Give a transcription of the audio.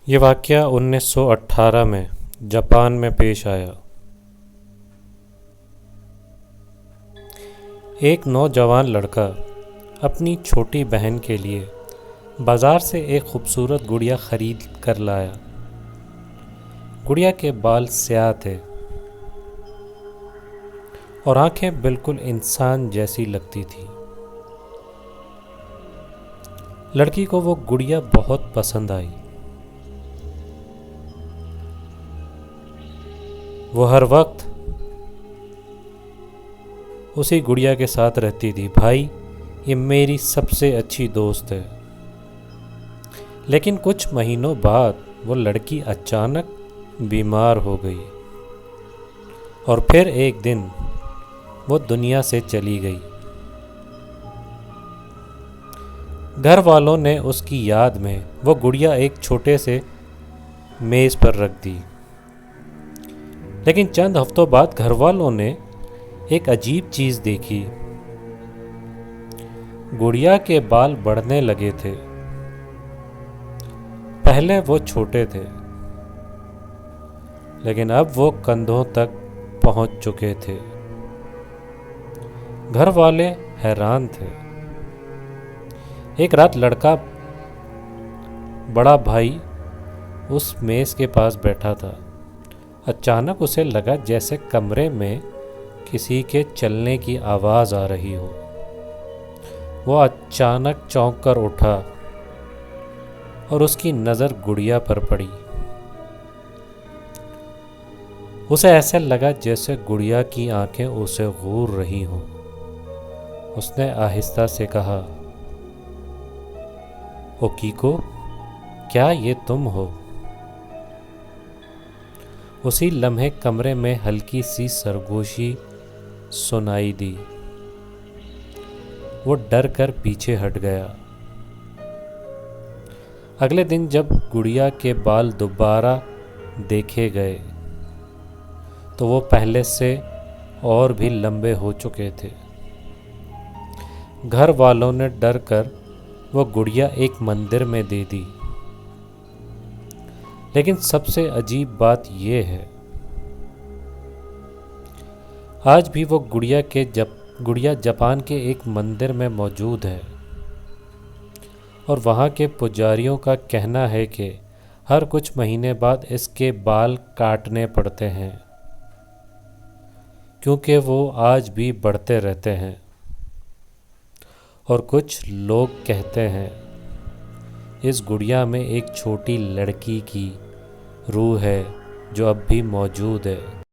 ये वाक़या 1918 में जापान में पेश आया। एक नौजवान लड़का अपनी छोटी बहन के लिए बाज़ार से एक खूबसूरत गुड़िया ख़रीद कर लाया। गुड़िया के बाल स्याह थे और आंखें बिल्कुल इंसान जैसी लगती थी। लड़की को वो गुड़िया बहुत पसंद आई। वो हर वक्त उसी गुड़िया के साथ रहती थी। भाई, ये मेरी सबसे अच्छी दोस्त है। लेकिन कुछ महीनों बाद वो लड़की अचानक बीमार हो गई और फिर एक दिन वो दुनिया से चली गई। घर वालों ने उसकी याद में वो गुड़िया एक छोटे से मेज़ पर रख दी। लेकिन चंद हफ्तों बाद घर वालों ने एक अजीब चीज़ देखी। गुड़िया के बाल बढ़ने लगे थे। पहले वो छोटे थे, लेकिन अब वो कंधों तक पहुंच चुके थे। घर वाले हैरान थे। एक रात लड़का बड़ा भाई उस मेज़ के पास बैठा था। अचानक उसे लगा जैसे कमरे में किसी के चलने की आवाज़ आ रही हो। वो अचानक चौंक कर उठा और उसकी नज़र गुड़िया पर पड़ी। उसे ऐसे लगा जैसे गुड़िया की आंखें उसे घूर रही हों। उसने आहिस्ता से कहा, ओकीको, क्या ये तुम हो? उसी लम्हे कमरे में हल्की सी सरगोशी सुनाई दी। वो डर कर पीछे हट गया। अगले दिन जब गुड़िया के बाल दोबारा देखे गए तो वो पहले से और भी लंबे हो चुके थे। घर वालों ने डर कर वो गुड़िया एक मंदिर में दे दी। लेकिन सबसे अजीब बात यह है, आज भी वो गुड़िया जापान के एक मंदिर में मौजूद है और वहाँ के पुजारियों का कहना है कि हर कुछ महीने बाद इसके बाल काटने पड़ते हैं, क्योंकि वो आज भी बढ़ते रहते हैं। और कुछ लोग कहते हैं इस गुड़िया में एक छोटी लड़की की रूह है जो अब भी मौजूद है।